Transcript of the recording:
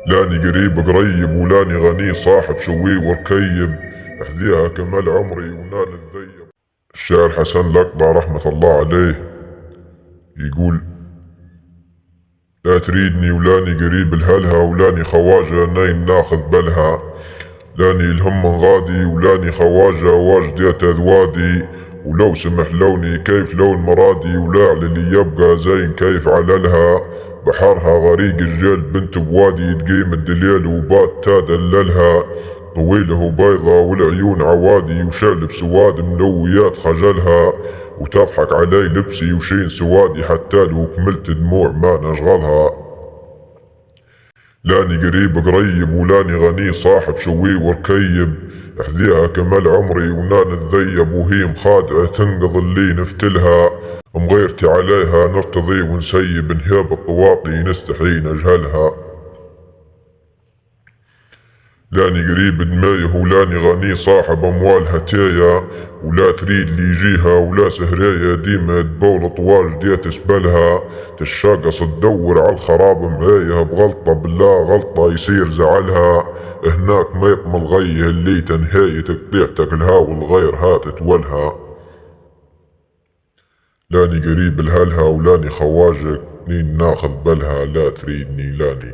لاني قريب ولاني غني صاحب شوي وركيب، احذيها كمال عمري ونال الذيب. الشاعر حسن الأقبع رحمة الله عليه يقول: لا تريدني ولاني قريب الهلها، ولاني خواجة ناين ناخذ بالها، لاني الهم غادي ولاني خواجة واجديت اذوادي، ولو سمح لوني كيف لون مرادي، ولا اللي يبقى زين كيف عللها، بحرها غريق الجيل بنت بوادي، تقيم الدليل وبات تادللها، طويله وبيضة والعيون عوادي، وشعل بسواد ملويات خجلها، وتضحك علي لبسي وشين سوادي، حتى لو كملت دموع ما نشغلها. لاني قريب ولاني غني صاحب شوي وركيب، احذيها كمال عمري ونال الذيب، وهي مخادعة تنقض اللي نفتلها، مغيرتي عليها نرتضي ونسيب، انهياب الطواقي نستحي نجهلها. لاني قريب دمايه ولاني غني صاحب اموال هتايا، ولا تريد لي يجيها ولا سهرية ديما تبول طوال ديت سبلها، تشاقص تدور على الخراب معايا بغلطة بالله غلطة يصير زعلها، هناك ما يطمل غيه اللي تنهاية تقطيعتك الهاو الغير هات تولها. لاني قريب الهلها ولاني خواجك نين ناخذ بالها، لا تريدني لاني